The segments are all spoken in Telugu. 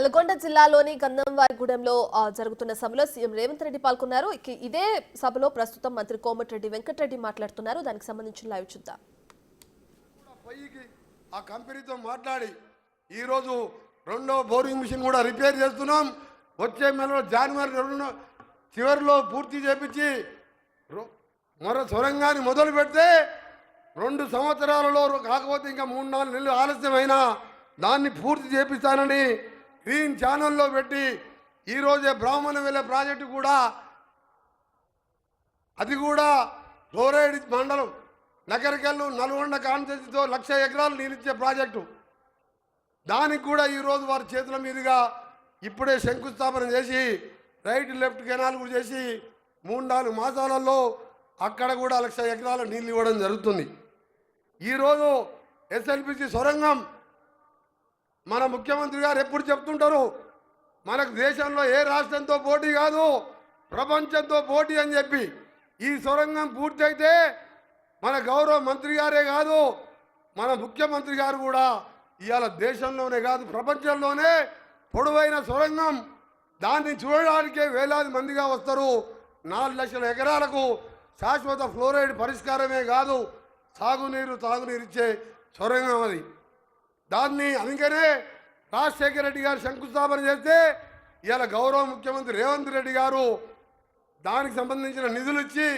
నల్గొండ జిల్లాలోని గంధంవారిగూడెంలో జరుగుతున్న సభలో సీఎం రేవంత్ రెడ్డి పాల్గొన్నారు. ఇదే సభలో ప్రస్తుతం మంత్రి కోమటిరెడ్డి వెంకటరెడ్డి మాట్లాడుతున్నారు. దానికి సంబంధించిన లైవ్ చూద్దాం. ఆ కంపెనీతో మాట్లాడి ఈ రోజు రెండో బోరింగ్ మిషన్ కూడా రిపేర్ చేస్తున్నాం. వచ్చే నెలలో జనవరి చివరిలో పూర్తి చేపించి మరో సొరంగాన్ని మొదలు పెడితే 2 సంవత్సరాలలో కాకపోతే ఇంకా 3-4 నెలలు ఆలస్యమైనా దాన్ని పూర్తి చేపిస్తానని గ్రీన్ ఛానల్లో పెట్టి ఈరోజే బ్రాహ్మణ వెళ్లే ప్రాజెక్టు కూడా అది కూడా ఫ్లోరైడ్ మండలం నగరికల్లు నల్గొండ కాన్స్టిట్యూన్సీతో 1,00,000 ఎకరాలు నీళ్ళిచ్చే ప్రాజెక్టు దానికి కూడా ఈరోజు వారి చేతుల మీదుగా ఇప్పుడే శంకుస్థాపన చేసి రైట్ లెఫ్ట్ కెనాల్ కూడా చేసి 3-4 మాసాలలో అక్కడ కూడా 1,00,000 ఎకరాల నీళ్ళు ఇవ్వడం జరుగుతుంది. ఈరోజు ఎస్ఎల్బిసి సొరంగం మన ముఖ్యమంత్రి గారు ఎప్పుడు చెప్తుంటారు, మనకు దేశంలో ఏ రాష్ట్రంతో పోటీ కాదు ప్రపంచంతో పోటీ అని చెప్పి. ఈ సొరంగం పూర్తయితే మన గౌరవ మంత్రి గారే కాదు మన ముఖ్యమంత్రి గారు కూడా ఇవాళ దేశంలోనే కాదు ప్రపంచంలోనే పొడవైన సొరంగం, దాన్ని చూడడానికే వేలాది మందిగా వస్తారు. 4,00,000 ఎకరాలకు శాశ్వత ఫ్లోరైడ్ పరిష్కారమే కాదు తాగునీరు ఇచ్చే సొరంగం అది. దాన్ని అందుకనే రాజశేఖర రెడ్డి గారు శంకుస్థాపన చేస్తే ఇవాళ గౌరవ ముఖ్యమంత్రి రేవంత్ రెడ్డి గారు దానికి సంబంధించిన నిధులు ఇచ్చి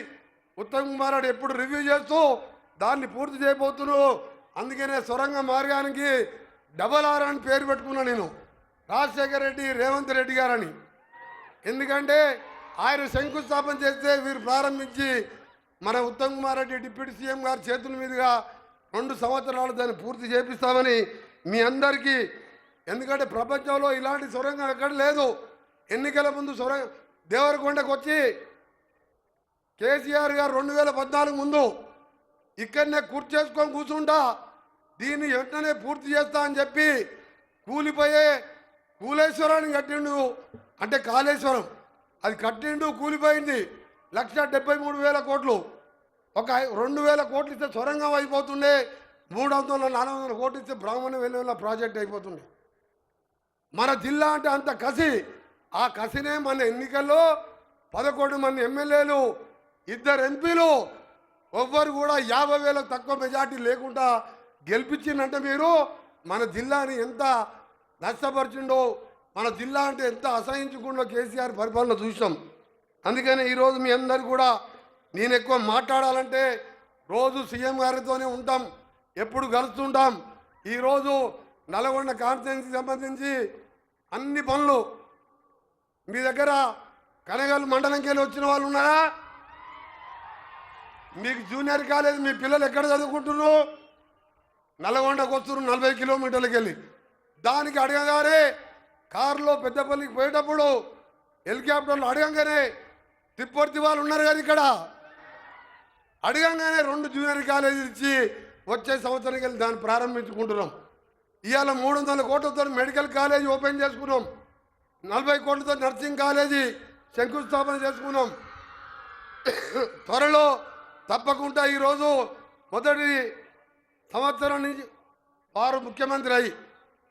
ఉత్తమ్ కుమార్ రెడ్డి ఎప్పుడు రివ్యూ చేస్తూ దాన్ని పూర్తి చేయబోతున్నారు. అందుకనే సొరంగ మార్గానికి RR అని పేరు పెట్టుకున్నా నేను, రాజశేఖర రెడ్డి రేవంత్ రెడ్డి గారని. ఎందుకంటే ఆయన శంకుస్థాపన చేస్తే వీరు ప్రారంభించి మన ఉత్తమ్ కుమార్ రెడ్డి డిప్యూటీ సీఎం గారి చేతుల మీదుగా 2 సంవత్సరాలు దాన్ని పూర్తి చేపిస్తామని మీ అందరికీ. ఎందుకంటే ప్రపంచంలో ఇలాంటి సొరంగం ఎక్కడ లేదు. ఎన్నికల ముందు దేవరకొండకు వచ్చి కేసీఆర్ గారు 2014 ముందు ఇక్కడనే చేసుకొని కూర్చుంటా దీన్ని వెంటనే పూర్తి చేస్తా అని చెప్పి కూలిపోయే కూలేశ్వరాన్ని కట్టిండు. అంటే కాళేశ్వరం అది కట్టిండు, కూలిపోయింది. 1,73,000 కోట్లు. ఒక 2,000 కోట్లు ఇస్తే సొరంగం అయిపోతుండే, 300-400 కోట్లు ఇస్తే బ్రాహ్మణ వెలుగుల ప్రాజెక్ట్ అయిపోతుండే. మన జిల్లా అంటే అంత కసి. ఆ కసినే మన ఎన్నికల్లో 11 మంది ఎమ్మెల్యేలు 2 ఎంపీలు ఎవ్వరు కూడా 50,000 తక్కువ మెజార్టీ లేకుండా గెలిపించిందంటే మీరు మన జిల్లాని ఎంత నష్టపరిచిండో, మన జిల్లా అంటే ఎంత అసహించుకుండో కేసీఆర్ పరిపాలన చూసాం. అందుకని ఈరోజు మీ అందరు కూడా నేను ఎక్కువ మాట్లాడాలంటే రోజు సీఎం గారితోనే ఉంటాం, ఎప్పుడు కలుస్తుంటాం. ఈరోజు నల్గొండ కాన్స్టిట్యున్సీకి సంబంధించి అన్ని పనులు మీ దగ్గర కనగల్ మండలంకి వెళ్ళి వచ్చిన వాళ్ళు ఉన్నారా? మీకు జూనియర్ కాలేజ్ మీ పిల్లలు ఎక్కడ చదువుకుంటున్నారు? నల్గొండకు వస్తున్నారు 40 కిలోమీటర్లకు వెళ్ళి. దానికి అడగగానే కారులో పెద్దపల్లికి పోయేటప్పుడు హెలికాప్టర్లు అడగంగానే తిప్పర్తి వాళ్ళు ఉన్నారు కదా ఇక్కడ, అడగంగానే 2 జూనియర్ కాలేజీలు ఇచ్చి వచ్చే సంవత్సరానికి వెళ్ళి దాన్ని ప్రారంభించుకుంటున్నాం. ఇవాళ 300 కోట్లతో మెడికల్ కాలేజీ ఓపెన్ చేసుకున్నాం, 40 కోట్లతో నర్సింగ్ కాలేజీ శంకుస్థాపన చేసుకున్నాం. త్వరలో తప్పకుండా ఈరోజు మొదటి సంవత్సరం నుంచి వారు ముఖ్యమంత్రి అయ్యి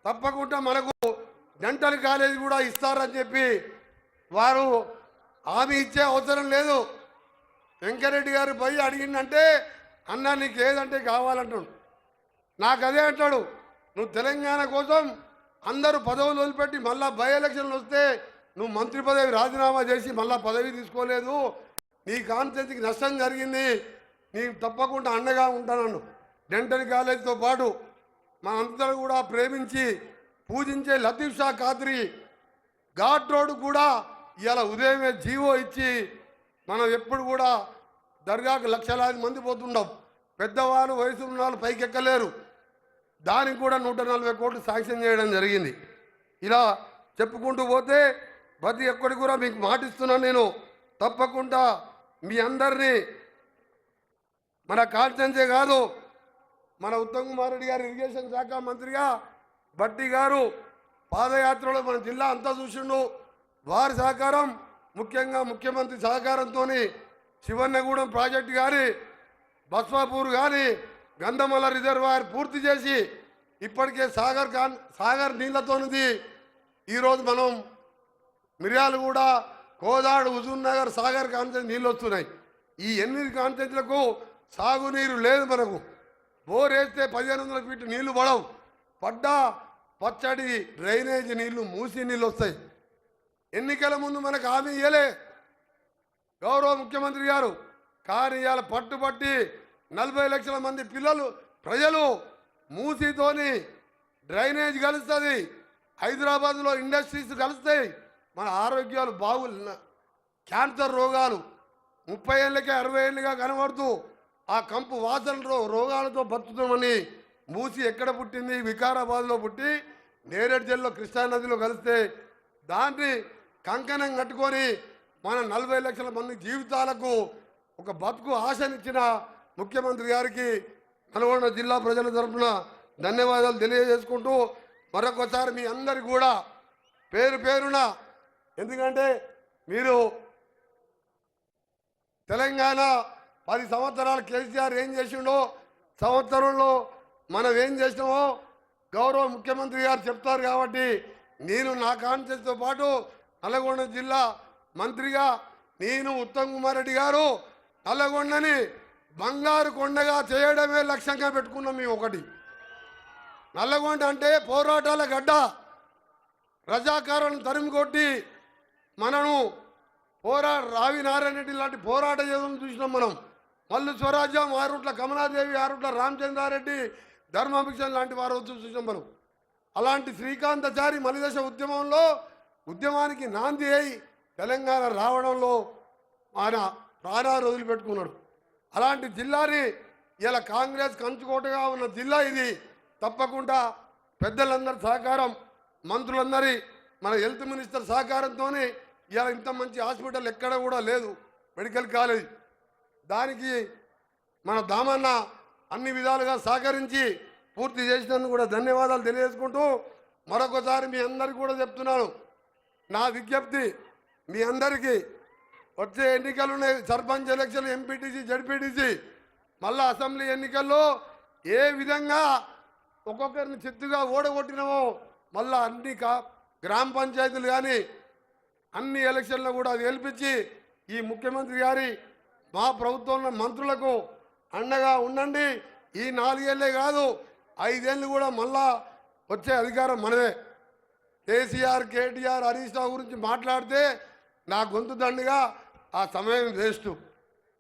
తప్పకుండా మనకు డెంటల్ కాలేజీ కూడా ఇస్తారని చెప్పి వారు హామీ ఇచ్చే అవసరం లేదు. వెంకరెడ్డి గారు పోయి అడిగిందంటే అన్న నీకు ఏదంటే కావాలంటాడు. నాకు అదే అంటాడు, నువ్వు తెలంగాణ కోసం అందరూ పదవులు వదిలిపెట్టి మళ్ళీ బై ఎలక్షన్లు వస్తే నువ్వు మంత్రి పదవి రాజీనామా చేసి మళ్ళీ పదవి తీసుకోలేదు, నీ కాన్స్టిట్యున్సీకి నష్టం జరిగింది, నీకు తప్పకుండా అండగా ఉంటానన్ను. డెంటల్ కాలేజీతో పాటు మనందరూ కూడా ప్రేమించి పూజించే లతీఫ్ షా ఖాద్రీ ఘాట్ రోడ్డు కూడా ఇవాళ ఉదయమే జీవో ఇచ్చి మనం ఎప్పుడు కూడా దర్గాకు లక్షలాది మంది పోతుండం, పెద్దవాళ్ళు వయసు ఉన్న వాళ్ళు పైకి ఎక్కలేరు. దానికి కూడా 140 కోట్లు శాంక్షన్ చేయడం జరిగింది. ఇలా చెప్పుకుంటూ పోతే ప్రతి ఒక్కటి కూడా మీకు మాటిస్తున్నాను నేను, తప్పకుండా మీ అందరినీ మన కాన్స్టిట్యున్సీ కాదు మన ఉత్తమ్ కుమార్ రెడ్డి గారు ఇరిగేషన్ శాఖ మంత్రిగా భట్టి గారు పాదయాత్రలో మన జిల్లా అంతా చూసిండు. వారి సహకారం ముఖ్యంగా ముఖ్యమంత్రి సహకారంతో శివన్నగూడెం ప్రాజెక్టు కానీ బస్వాపూర్ కానీ గంధమల్ల రిజర్వాయర్ పూర్తి చేసి ఇప్పటికే సాగర్ నీళ్లతోనిది ఈరోజు మనం మిర్యాలగూడ, కోదాడు, హుజూర్ నగర్, సాగర్ కాన్సెన్స్ నీళ్ళు వస్తున్నాయి. ఈ 8 కాన్సెన్స్లకు సాగునీరు లేదు. మనకు బోర్ వేస్తే 1500 ఫీట్ నీళ్లు పడవు. పడ్డా పచ్చడి డ్రైనేజ్ నీళ్లు, మూసి నీళ్ళు వస్తాయి. ఎన్నికల ముందు మనకు హామీ ఇయ్యలే గౌరవ ముఖ్యమంత్రి గారు. కానీ ఇవాళ పట్టుబట్టి 40 లక్షల మంది ప్రజలు మూసితోని డ్రైనేజ్ కలుస్తుంది, హైదరాబాద్లో ఇండస్ట్రీస్ కలుస్తాయి, మన ఆరోగ్యాలు క్యాన్సర్ రోగాలు 30 ఏళ్ళకే 60 ఏళ్ళుగా కనబడుతూ ఆ కంపు వాసన రోగాలతో బతుకుతామని మూసి ఎక్కడ పుట్టింది? వికారాబాద్లో పుట్టి నేరేడు జిల్లాలో కృష్ణానదిలో కలిస్తే దాన్ని కంకణం కట్టుకొని మన 40 లక్షల మంది జీవితాలకు ఒక బతుకు ఆశనిచ్చిన ముఖ్యమంత్రి గారికి నల్గొండ జిల్లా ప్రజల తరఫున ధన్యవాదాలు తెలియజేసుకుంటూ మరొకసారి మీ అందరికి కూడా పేరు పేరున, ఎందుకంటే మీరు తెలంగాణ 10 సంవత్సరాలు కేసీఆర్ ఏం చేసిండో, సంవత్సరంలో మనం ఏం చేసినామో గౌరవ ముఖ్యమంత్రి గారు చెప్తారు. కాబట్టి నేను నా కాన్సెన్స్తో పాటు నల్గొండ జిల్లా మంత్రిగా నేను ఉత్తమ్ కుమార్ రెడ్డి గారు నల్లగొండని బంగారు కొండగా చేయడమే లక్ష్యంగా పెట్టుకున్నాం. మేము ఒకటి, నల్లగొండ అంటే పోరాటాల గడ్డ. రజాకారులను తరిమి కొట్టి మనను రావి నారాయణ రెడ్డి లాంటి పోరాట యోధులను చూసినాం మనం. మల్లు స్వరాజ్యం, ఆరుట్ల కమలాదేవి, ఆరుట్ల రామచంద్రారెడ్డి, ధర్మాభిషన్ లాంటి వారు చూసినాం మనం. అలాంటి శ్రీకాంతాచారి మలిదశ ఉద్యమానికి నాంది అయి తెలంగాణ రావడంలో ఆయన ప్రాణాలు వదిలిపెట్టుకున్నాడు. అలాంటి జిల్లాని ఇలా కాంగ్రెస్ కంచుకోటగా ఉన్న జిల్లా ఇది. తప్పకుండా పెద్దలందరి సహకారం, మంత్రులందరి, మన హెల్త్ మినిస్టర్ సహకారంతోనే ఇలా ఇంత మంచి హాస్పిటల్ ఎక్కడ కూడా లేదు, మెడికల్ కాలేజ్. దానికి మన దామన్న అన్ని విధాలుగా సహకరించి పూర్తి చేసినందుకు కూడా ధన్యవాదాలు తెలియజేసుకుంటూ మరొకసారి మీ అందరికీ కూడా చెప్తున్నాను, నా విజ్ఞప్తి మీ అందరికీ, వచ్చే ఎన్నికలు ఉన్నాయి, సర్పంచ్ ఎలక్షన్, ఎంపీటీసీ, జడ్పీటీసీ, మళ్ళా అసెంబ్లీ ఎన్నికల్లో ఏ విధంగా ఒక్కొక్కరిని చిత్తుగా ఓడగొట్టినామో మళ్ళా అన్ని గ్రామ పంచాయతీలు కానీ అన్ని ఎలక్షన్లో కూడా గెలిపించి ఈ ముఖ్యమంత్రి గారి మా ప్రభుత్వంలో మంత్రులకు అండగా ఉండండి. ఈ 4 ఏళ్ళే కాదు, 5 ఏళ్ళు కూడా మళ్ళా వచ్చే అధికారం మనదే. కేసీఆర్, కేటీఆర్, హరీష్ రావు గురించి మాట్లాడితే నా గొంతు దండుగా ఆ సమయం వేస్ట్.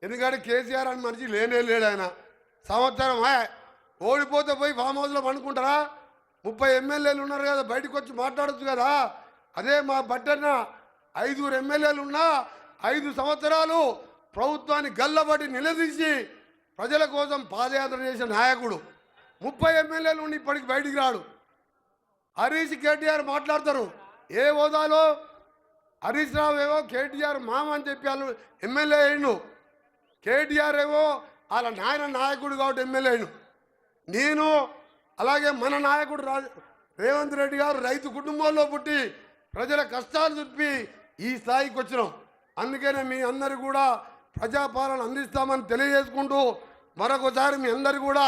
ఎందుకంటే కేసీఆర్ అని మనిషి లేడు. ఆయన సంవత్సరం ఓడిపోతే పోయి ఫామ్ హౌస్లో పండుకుంటారా? 30 ఎమ్మెల్యేలు ఉన్నారు కదా, బయటకు వచ్చి మాట్లాడచ్చు కదా. అదే మా బట్టన్న 5 ఎమ్మెల్యేలు ఉన్నా 5 సంవత్సరాలు ప్రభుత్వాన్ని గల్లబడి నిలదీసి ప్రజల కోసం పాదయాత్ర చేసిన నాయకుడు. 30 ఎమ్మెల్యేలు ఉండి ఇప్పటికి బయటికి రాడు. హరీష్, కేటీఆర్ మాట్లాడతారు ఏ హోదాలో? హరీష్ రావు ఏవో కేటీఆర్ మామ అని చెప్పి వాళ్ళు ఎమ్మెల్యే అయ్యిండు. కేటీఆర్ ఏవో వాళ్ళ నాయకుడు కాబట్టి ఎమ్మెల్యే అయ్యిండు. నేను అలాగే మన నాయకుడు రేవంత్ రెడ్డి గారు రైతు కుటుంబంలో పుట్టి ప్రజల కష్టాలు చెప్పి ఈ స్థాయికి వచ్చినాం. అందుకనే మీ అందరు కూడా ప్రజాపాలన అందిస్తామని తెలియజేసుకుంటూ మరొకసారి మీ అందరు కూడా,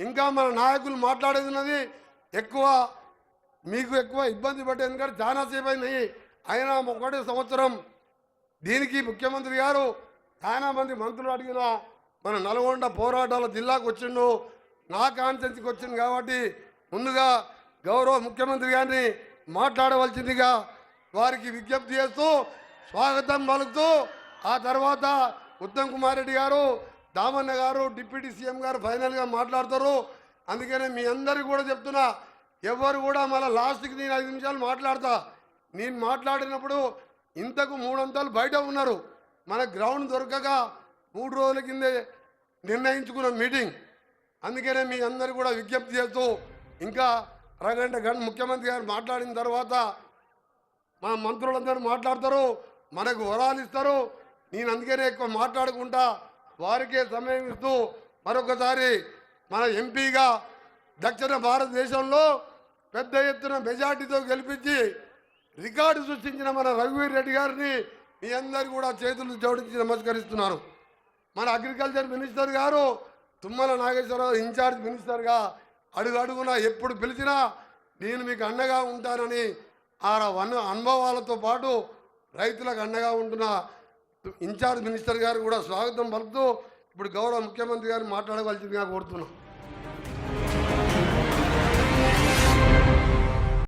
ఇంకా మన నాయకులు మాట్లాడేది ఉన్నది మీకు ఎక్కువ ఇబ్బంది పట్టేది, ఎందుకంటే చాలాసేపు అయినాయి. అయినా 1 సంవత్సరం దీనికి ముఖ్యమంత్రి గారు చాలా మంది మంత్రులు అడిగిన మన నల్గొండ పోరాటాల జిల్లాకు వచ్చిండు, నా కాన్సెన్స్కి వచ్చింది. కాబట్టి ముందుగా గౌరవ ముఖ్యమంత్రి గారిని మాట్లాడవలసిందిగా వారికి విజ్ఞప్తి చేస్తూ స్వాగతం పలుకుతూ, ఆ తర్వాత ఉత్తమ్ కుమార్ రెడ్డి గారు, దామన్న గారు, డిప్యూటీ సీఎం గారు ఫైనల్గా మాట్లాడతారు. అందుకనే మీ అందరికీ కూడా చెప్తున్నా, ఎవరు కూడా మళ్ళీ లాస్ట్కి నేను 5 నిమిషాలు మాట్లాడతా. నేను మాట్లాడినప్పుడు ఇంతకు 300 బయట ఉన్నారు. మన గ్రౌండ్ దొరకక 3 రోజుల కిందే నిర్ణయించుకున్న మీటింగ్. అందుకనే మీ అందరు కూడా విజ్ఞప్తి చేస్తూ ఇంకా అరగంట ముఖ్యమంత్రి గారు మాట్లాడిన తర్వాత మా మంత్రులందరూ మాట్లాడతారు, మనకు వరాలు ఇస్తారు. నేను అందుకనే ఎక్కువ మాట్లాడుకుంటా వారికే సమయం ఇస్తూ మరొకసారి మన ఎంపీగా దక్షిణ భారతదేశంలో పెద్ద ఎత్తున మెజార్టీతో గెలిపించి రికార్డు సృష్టించిన మన రఘువీర్ రెడ్డి గారిని మీ అందరు కూడా చేతులు జోడించి నమస్కరిస్తున్నారు. మన అగ్రికల్చర్ మినిస్టర్ గారు తుమ్మల నాగేశ్వరరావు ఇన్ఛార్జ్ మినిస్టర్గా అడుగున ఎప్పుడు పిలిచినా నేను మీకు అండగా ఉంటానని ఆ అనుభవాలతో పాటు రైతులకు అండగా ఉంటున్న ఇన్ఛార్జ్ మినిస్టర్ గారు కూడా స్వాగతం పలుకుతూ ఇప్పుడు గౌరవ ముఖ్యమంత్రి గారు మాట్లాడవలసిందిగా కోరుతున్నాం.